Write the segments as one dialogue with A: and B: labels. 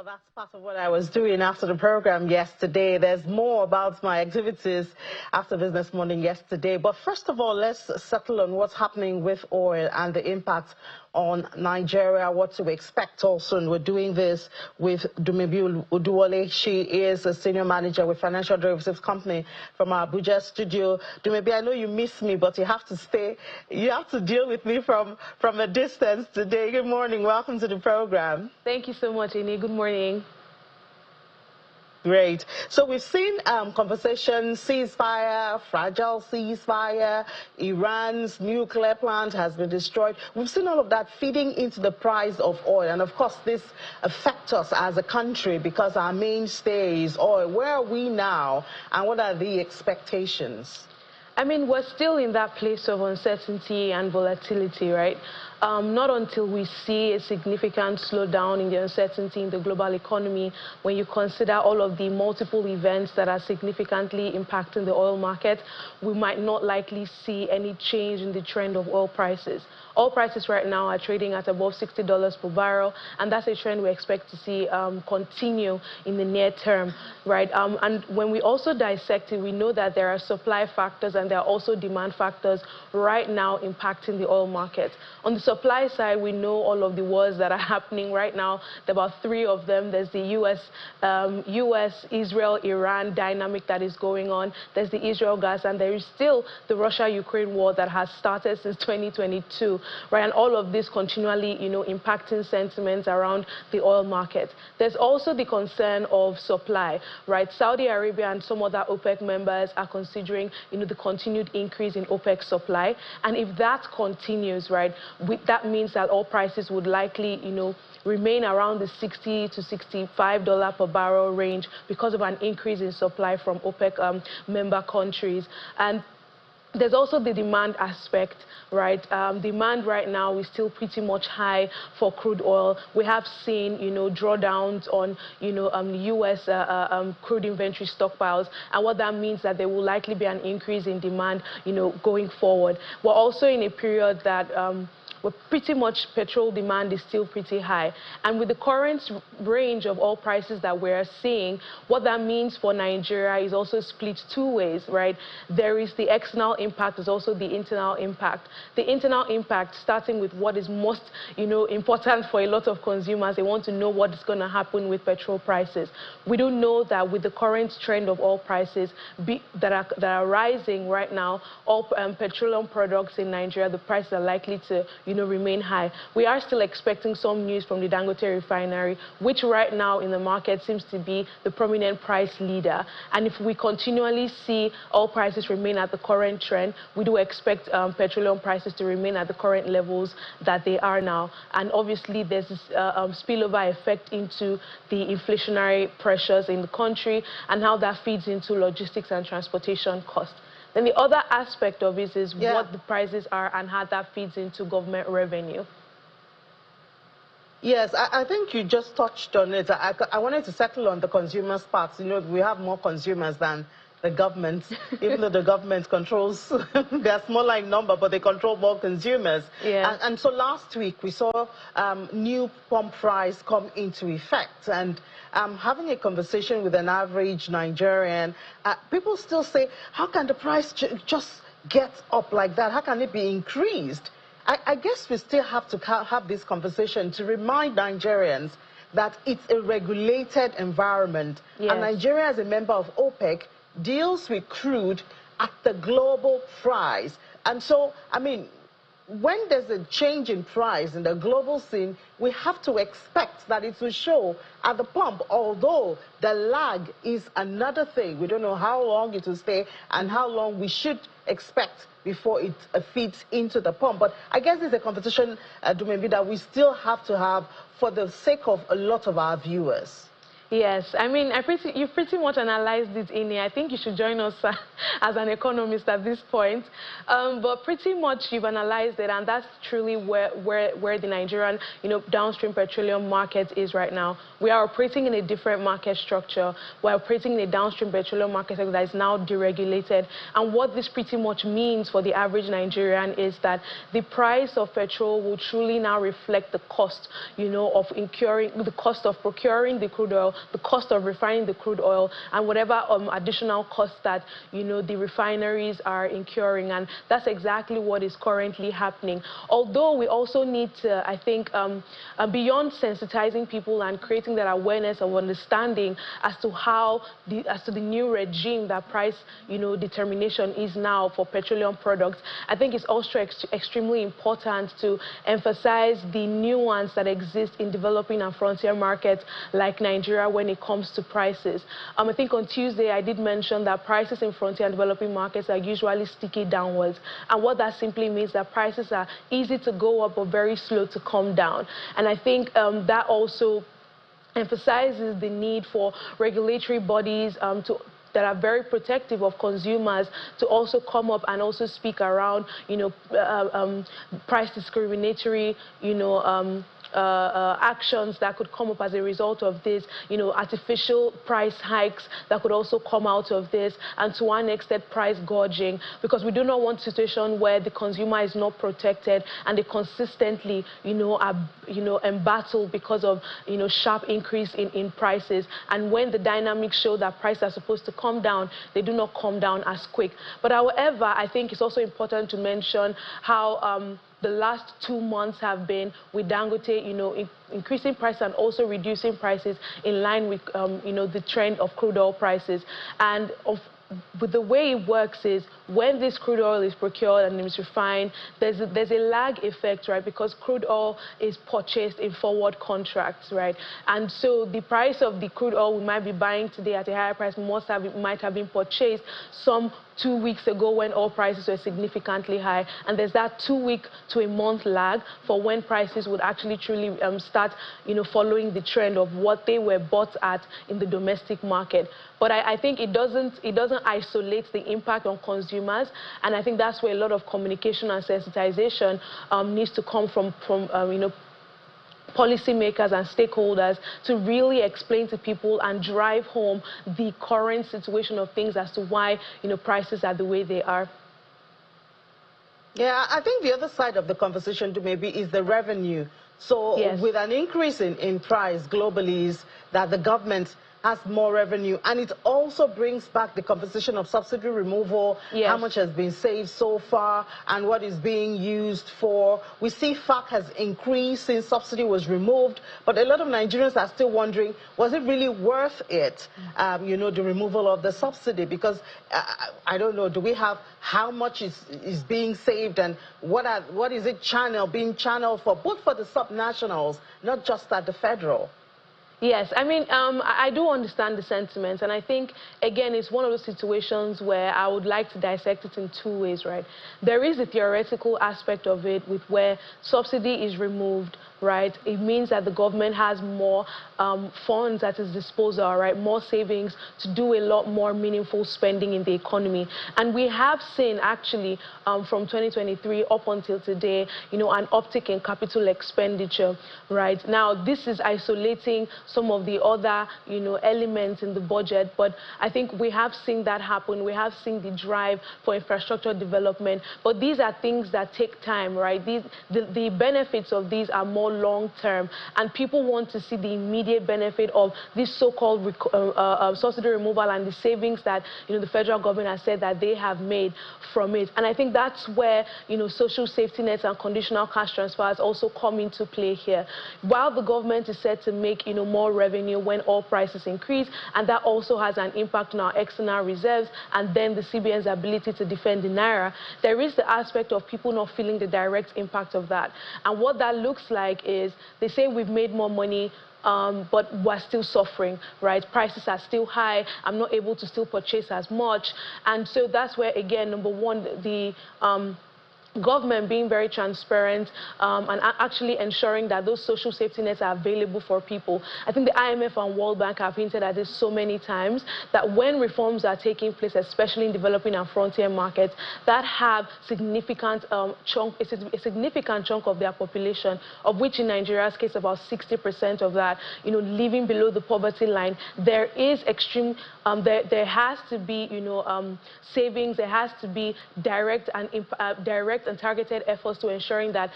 A: Well, that's part of what I was doing after the program yesterday. There's more about my activities after Business Morning yesterday. But first of all, let's settle on what's happening with oil and the impact on Nigeria, what to expect also. And we're doing this with Dumebi Uduwole. She is a senior manager with Financial Derivatives Company from our Abuja studio. Dumebi, I know you miss me, but you have to stay. You have to deal with me from a distance today. Good morning. Welcome to the program.
B: Thank you so much, Amy. Good morning.
A: Great. So we've seen conversation, ceasefire, fragile ceasefire, Iran's nuclear plant has been destroyed. We've seen all of that feeding into the price of oil. And of course, this affects us as a country because our mainstay is oil. Where are we now and what are the expectations?
B: I mean, we're still in that place of uncertainty and volatility, right? Not until we see a significant slowdown in the uncertainty in the global economy, when you consider all of the multiple events that are significantly impacting the oil market, we might not likely see any change in the trend of oil prices. Oil prices right now are trading at above $60 per barrel, and that's a trend we expect to see continue in the near term, right? And when we also dissect it, we know that there are supply factors and there are also demand factors right now impacting the oil market. On the supply side, we know all of the wars that are happening right now. There are about 3 of them. There's the US, Israel, Iran dynamic that is going on. There's the Israel-Gaza, and there is still the Russia-Ukraine war that has started since 2022. Right, and all of this continually, impacting sentiments around the oil market. There's also the concern of supply, right? Saudi Arabia and some other OPEC members are considering, the continued increase in OPEC supply. And if that continues, right, that means that oil prices would likely, remain around the $60 to $65 per barrel range because of an increase in supply from OPEC member countries. And there's also the demand aspect, right? Demand right now is still pretty much high for crude oil. We have seen, drawdowns on, U.S. Crude inventory stockpiles, and what that means that there will likely be an increase in demand, going forward. We're also in a period that where pretty much petrol demand is still pretty high. And with the current range of oil prices that we're seeing, what that means for Nigeria is also split 2 ways, right? There is the external impact, there's also the internal impact. The internal impact, starting with what is most, important for a lot of consumers, they want to know what is going to happen with petrol prices. We do know that with the current trend of oil prices that are rising right now, all petroleum products in Nigeria, the prices are likely to, remain high. We are still expecting some news from the Dangote refinery, which right now in the market seems to be the prominent price leader. And if we continually see oil prices remain at the current trend, we do expect petroleum prices to remain at the current levels that they are now. And obviously there's this spillover effect into the inflationary pressures in the country and how that feeds into logistics and transportation costs. Then the other aspect of it is what the prices are and how that feeds into government revenue.
A: Yes, I think you just touched on it. I wanted to settle on the consumers' part. We have more consumers than the government, even though the government controls, they're smaller in number, but they control more consumers.
B: Yeah.
A: And so last week we saw new pump price come into effect. And having a conversation with an average Nigerian, people still say, how can the price just get up like that? How can it be increased? I guess we still have to have this conversation to remind Nigerians that it's a regulated environment.
B: Yes.
A: And Nigeria, as a member of OPEC, deals with crude at the global price. And so, I mean, when there's a change in price in the global scene, we have to expect that it will show at the pump, although the lag is another thing. We don't know how long it will stay and how long we should expect before it feeds into the pump. But I guess it's a conversation, Dumebi, that we still have to have for the sake of a lot of our viewers.
B: Yes, I mean, you pretty much analyzed it in here. I think you should join us as an economist at this point. But pretty much you've analyzed it, and that's truly where the Nigerian, downstream petroleum market is right now. We are operating in a different market structure. We're operating in a downstream petroleum market sector that is now deregulated. And what this pretty much means for the average Nigerian is that the price of petrol will truly now reflect the cost, of incurring the cost of procuring the crude oil, the cost of refining the crude oil, and whatever additional costs that, the refineries are incurring. And that's exactly what is currently happening. Although we also need to, I think, beyond sensitizing people and creating that awareness of understanding as to the new regime that price, determination is now for petroleum products, I think it's also extremely important to emphasize the nuance that exists in developing and frontier markets like Nigeria when it comes to prices. I think on Tuesday I did mention that prices in frontier and developing markets are usually sticky downwards. And what that simply means that prices are easy to go up but very slow to come down. And I think that also emphasizes the need for regulatory bodies that are very protective of consumers to also come up and also speak around, price discriminatory, actions that could come up as a result of this, artificial price hikes that could also come out of this, and to one extent price gouging, because we do not want a situation where the consumer is not protected and they consistently, are, embattled because of, sharp increase in prices. And when the dynamics show that prices are supposed to come down, they do not come down as quick. But however, I think it's also important to mention how the last 2 months have been with Dangote, increasing price and also reducing prices in line with, the trend of crude oil prices. And but the way it works is when this crude oil is procured and is refined, there's a lag effect, right? Because crude oil is purchased in forward contracts, right? And so the price of the crude oil we might be buying today at a higher price might have been purchased some 2 weeks ago when oil prices were significantly high. And there's that 2 week to a month lag for when prices would actually truly start, following the trend of what they were bought at in the domestic market. But I think it doesn't isolate the impact on consumers, and I think that's where a lot of communication and sensitization needs to come from policymakers and stakeholders to really explain to people and drive home the current situation of things as to why, prices are the way they are.
A: Yeah, I think the other side of the conversation maybe is the revenue. So yes, with an increase in price globally is that the government has more revenue, and it also brings back the conversation of subsidy removal, yes, how much has been saved so far and what is being used for. We see FAC has increased since subsidy was removed, but a lot of Nigerians are still wondering, was it really worth it, the removal of the subsidy? Because I don't know, do we have how much is being saved, and what is it being channeled for, both for the subnationals, not just at the federal?
B: Yes, I mean, I do understand the sentiment, and I think, again, it's one of those situations where I would like to dissect it in two ways, right? There is a theoretical aspect of it with where subsidy is removed, right? It means that the government has more funds at its disposal, right? More savings to do a lot more meaningful spending in the economy. And we have seen, actually, from 2023 up until today, an uptick in capital expenditure, right? Now, this is isolating some of the other, elements in the budget, but I think we have seen that happen. We have seen the drive for infrastructure development, but these are things that take time, right? The benefits of these are more long-term, and people want to see the immediate benefit of this so-called subsidy removal and the savings that, the federal government has said that they have made from it. And I think that's where, social safety nets and conditional cash transfers also come into play here. While the government is set to make, more revenue when oil prices increase, and that also has an impact on our external reserves and then the CBN's ability to defend the Naira, there is the aspect of people not feeling the direct impact of that. And what that looks like is they say we've made more money, but we're still suffering, right? Prices are still high. I'm not able to still purchase as much. And so that's where, again, number one, the government being very transparent and actually ensuring that those social safety nets are available for people. I think the IMF and World Bank have hinted at this so many times, that when reforms are taking place, especially in developing and frontier markets that have significant a significant chunk of their population, of which in Nigeria's case about 60% of that, living below the poverty line, there is extreme, there has to be, savings, there has to be direct and targeted efforts to ensuring that,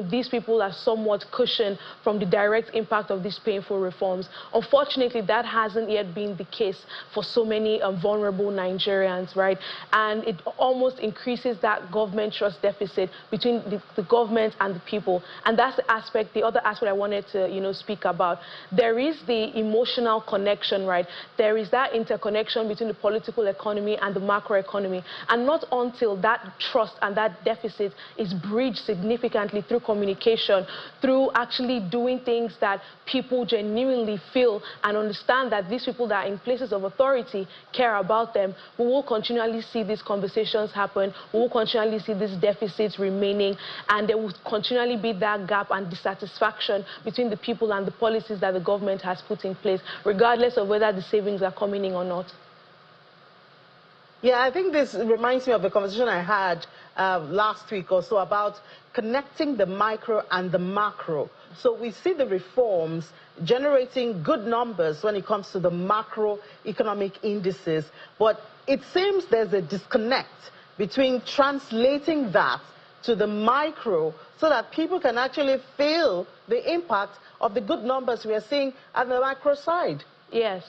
B: these people are somewhat cushioned from the direct impact of these painful reforms. Unfortunately, that hasn't yet been the case for so many vulnerable Nigerians, right? And it almost increases that government trust deficit between the government and the people. And that's the other aspect I wanted to, speak about. There is the emotional connection, right? There is that interconnection between the political economy and the macroeconomy. And not until that trust and that deficit is bridged significantly through communication, through actually doing things that people genuinely feel and understand that these people that are in places of authority care about them, we will continually see these conversations happen, we will continually see these deficits remaining, and there will continually be that gap and dissatisfaction between the people and the policies that the government has put in place, regardless of whether the savings are coming in or not.
A: Yeah, I think this reminds me of a conversation I had last week or so about connecting the micro and the macro. So we see the reforms generating good numbers when it comes to the macroeconomic indices, but it seems there's a disconnect between translating that to the micro so that people can actually feel the impact of the good numbers we are seeing at the macro side.
B: Yes.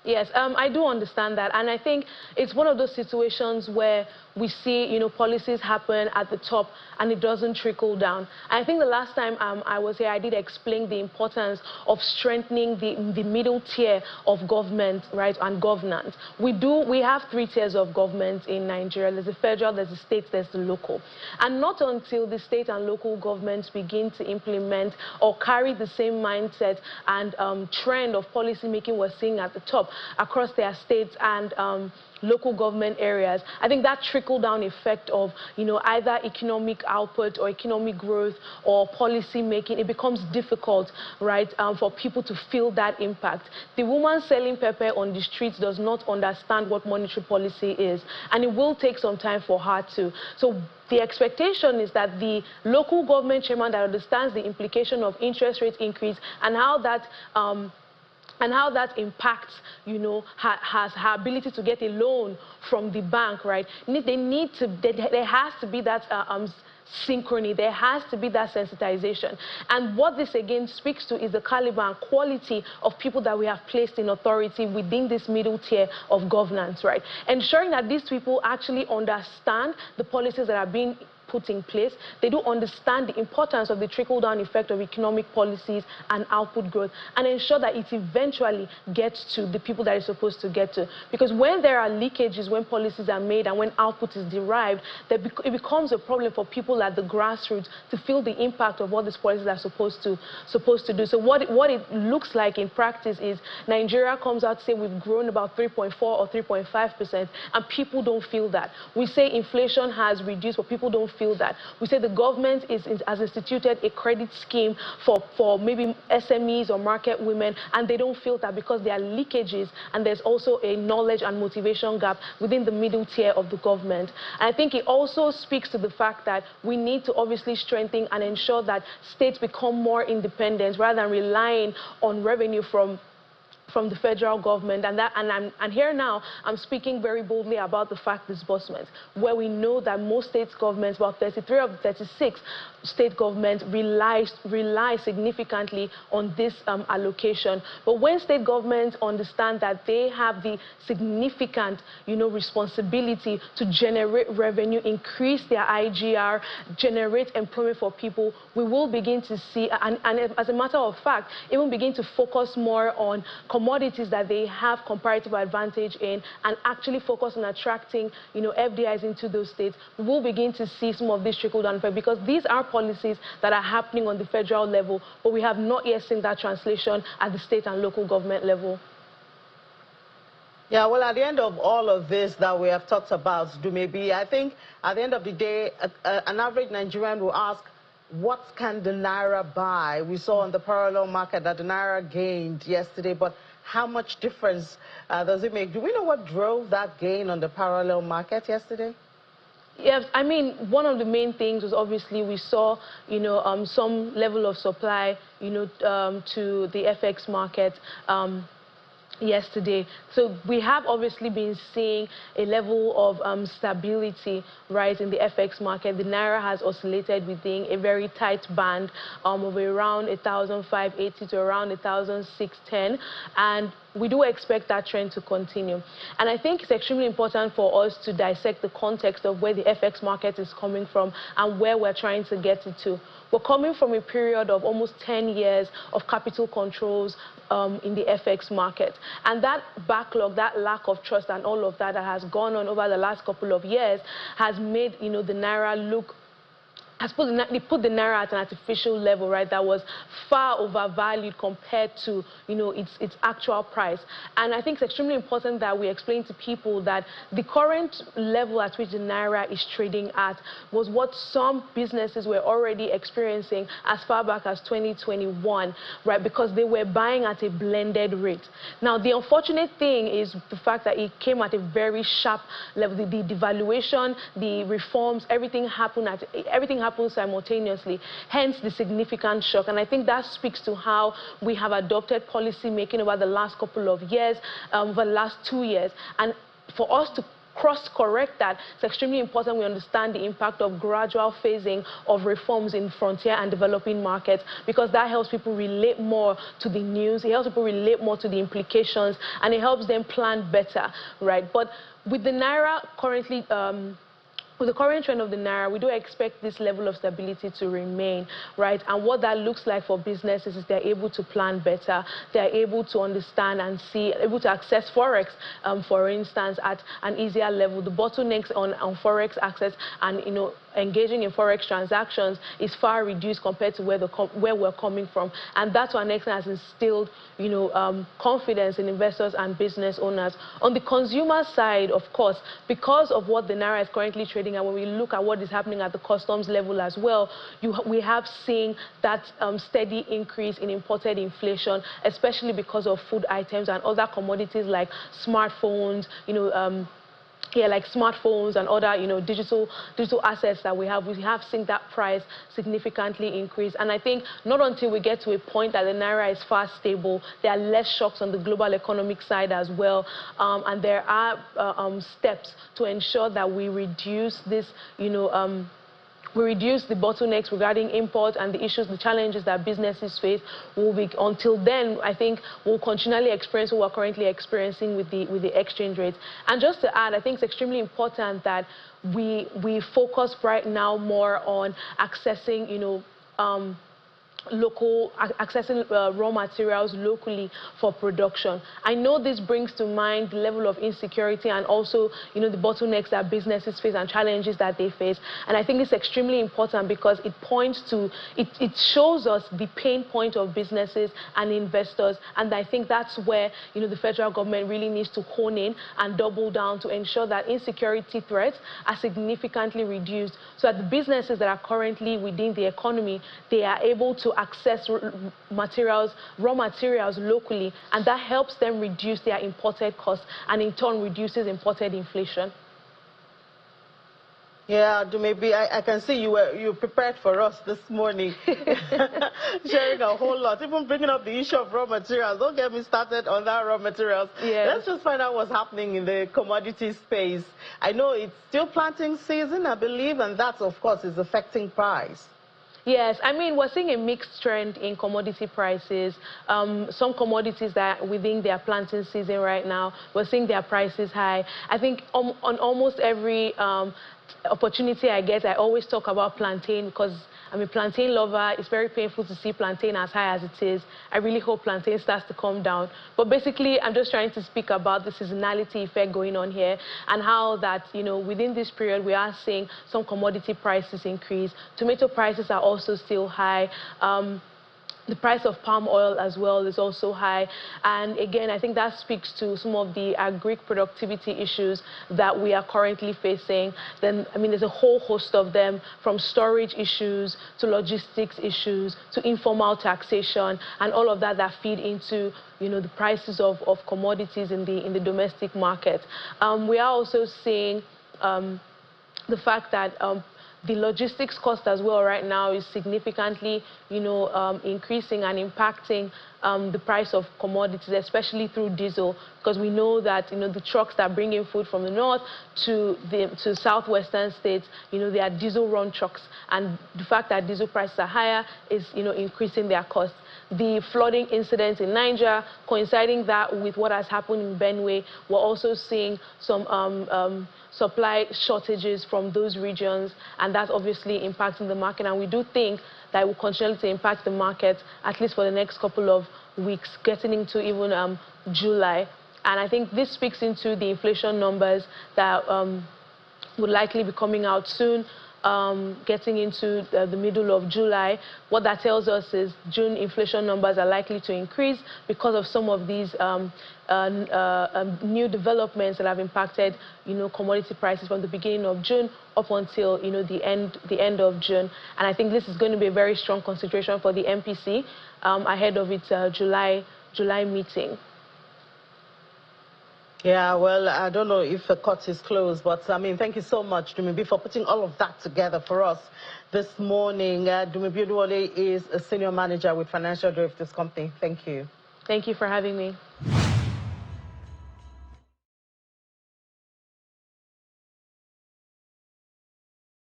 B: Yes, I do understand that, and I think it's one of those situations where we see, policies happen at the top and it doesn't trickle down. I think the last time I was here, I did explain the importance of strengthening the middle tier of government, right, and governance. We have 3 tiers of government in Nigeria. There's the federal, there's the state, there's the local. And not until the state and local governments begin to implement or carry the same mindset and trend of policy making we're seeing at the top across their states and local government areas, I think that trickle-down effect of, either economic output or economic growth or policy making, it becomes difficult, right, for people to feel that impact. The woman selling pepper on the streets does not understand what monetary policy is, and it will take some time for her to. So the expectation is that the local government chairman that understands the implication of interest rate increase and how that impacts, her ability to get a loan from the bank, right? There has to be that synchrony, there has to be that sensitization. And what this again speaks to is the caliber and quality of people that we have placed in authority within this middle tier of governance, right? Ensuring that these people actually understand the policies that are being put in place. They do understand the importance of the trickle-down effect of economic policies and output growth, and ensure that it eventually gets to the people that it's supposed to get to. Because when there are leakages, when policies are made and when output is derived, it becomes a problem for people at the grassroots to feel the impact of what these policies are supposed to do. So what it looks like in practice is Nigeria comes out to say we've grown about 3.4 or 3.5%, and people don't feel that. We say inflation has reduced, but people don't feel that. We say the government has instituted a credit scheme for maybe SMEs or market women, and they don't feel that because there are leakages, and there's also a knowledge and motivation gap within the middle tier of the government. And I think it also speaks to the fact that we need to obviously strengthen and ensure that states become more independent rather than relying on revenue from the federal government, and here now I'm speaking very boldly about the fact disbursement, where we know that most state governments, about 33 of 36 state governments, rely significantly on this allocation. But when state governments understand that they have the significant, responsibility to generate revenue, increase their IGR, generate employment for people, we will begin to see, and as a matter of fact, even begin to focus more on commodities that they have comparative advantage in, and actually focus on attracting, FDIs into those states. We will begin to see some of this trickle down effect, because these are policies that are happening on the federal level, but we have not yet seen that translation at the state and local government level.
A: Yeah, well, at the end of all of this that we have talked about, maybe I think at the end of the day, an average Nigerian will ask, what can the Naira buy? We saw on the parallel market that the Naira gained yesterday, but how much difference does it make? Do we know what drove that gain on the parallel market yesterday?
B: Yes, I mean, one of the main things was obviously we saw, some level of supply, to the FX market. Yesterday. So we have obviously been seeing a level of stability, right, in the FX market. The Naira has oscillated within a very tight band of around 1,580 to around 1,610, and we do expect that trend to continue. And I think it's extremely important for us to dissect the context of where the FX market is coming from and where we're trying to get it to. We're coming from a period of almost 10 years of capital controls in the FX market. And that backlog, that lack of trust and all of that has gone on over the last couple of years has made, the Naira look, they put the Naira at an artificial level, right, that was far overvalued compared to, its actual price. And I think it's extremely important that we explain to people that the current level at which the Naira is trading at was what some businesses were already experiencing as far back as 2021, right, because they were buying at a blended rate. Now, the unfortunate thing is the fact that it came at a very sharp level. The devaluation, the reforms, everything happened simultaneously, hence the significant shock. And I think that speaks to how we have adopted policy making over the last couple of years, over the last 2 years. And for us to cross-correct that, it's extremely important we understand the impact of gradual phasing of reforms in frontier and developing markets, because that helps people relate more to the news, it helps people relate more to the implications, and it helps them plan better, right? But with the Naira currently, with the current trend of the Naira, we do expect this level of stability to remain, right? And what that looks like for businesses is they're able to plan better, they're able to understand and see, able to access Forex, for instance, at an easier level. The bottlenecks on Forex access and, engaging in Forex transactions is far reduced compared to where we're coming from. And that, to an extent, has instilled, confidence in investors and business owners. On the consumer side, of course, because of what the Naira is currently trading, and when we look at what is happening at the customs level as well, we have seen that steady increase in imported inflation, especially because of food items and other commodities like smartphones, like smartphones and other, digital assets that we have seen that price significantly increase. And I think not until we get to a point that the Naira is far stable, there are less shocks on the global economic side as well. And there are steps to ensure that we reduce this, we reduce the bottlenecks regarding import and the issues, the challenges that businesses face. Until then, I think we'll continually experience what we're currently experiencing with the exchange rates. And just to add, I think it's extremely important that we focus right now more on accessing, accessing raw materials locally for production. I know this brings to mind the level of insecurity and also, the bottlenecks that businesses face and challenges that they face. And I think it's extremely important because it points to, it shows us the pain point of businesses and investors. And I think that's where, the federal government really needs to hone in and double down to ensure that insecurity threats are significantly reduced so that the businesses that are currently within the economy, they are able to access raw materials locally, and that helps them reduce their imported costs and in turn reduces imported inflation.
A: Yeah, maybe I can see you prepared for us this morning, sharing a whole lot, even bringing up the issue of raw materials. Don't get me started on that raw materials.
B: Yes.
A: Let's just find out what's happening in the commodity space. I know it's still planting season, I believe, and that, of course, is affecting price.
B: Yes, I mean, we're seeing a mixed trend in commodity prices. Some commodities that within their planting season right now, we're seeing their prices high. I think on almost every opportunity I get, I always talk about plantain because I'm a plantain lover. It's very painful to see plantain as high as it is. I really hope plantain starts to come down. But basically, I'm just trying to speak about the seasonality effect going on here and how that, within this period, we are seeing some commodity prices increase. Tomato prices are also still high. The price of palm oil as well is also high. And again, I think that speaks to some of the agric productivity issues that we are currently facing. Then, I mean, there's a whole host of them, from storage issues to logistics issues to informal taxation and all of that feed into, the prices of commodities in the domestic market. We are also seeing the fact that the logistics cost as well right now is significantly, increasing and impacting the price of commodities, especially through diesel, because we know that, the trucks that bring in food from the north to southwestern states, they are diesel-run trucks, and the fact that diesel prices are higher is, increasing their costs. The flooding incident in Niger, coinciding that with what has happened in Benue, we're also seeing some supply shortages from those regions, and that's obviously impacting the market. And we do think that it will continue to impact the market, at least for the next couple of weeks, getting into even July. And I think this speaks into the inflation numbers that would likely be coming out soon. Getting into the middle of July, what that tells us is June inflation numbers are likely to increase because of some of these new developments that have impacted, commodity prices from the beginning of June up until, the end of June. And I think this is going to be a very strong consideration for the MPC ahead of its July meeting.
A: Yeah, well, I don't know if the cut is closed, but I mean, thank you so much, Dumebi, for putting all of that together for us this morning. Dumebi Oduwole is a senior manager with Financial Derivatives Company. Thank you.
B: Thank you for having me.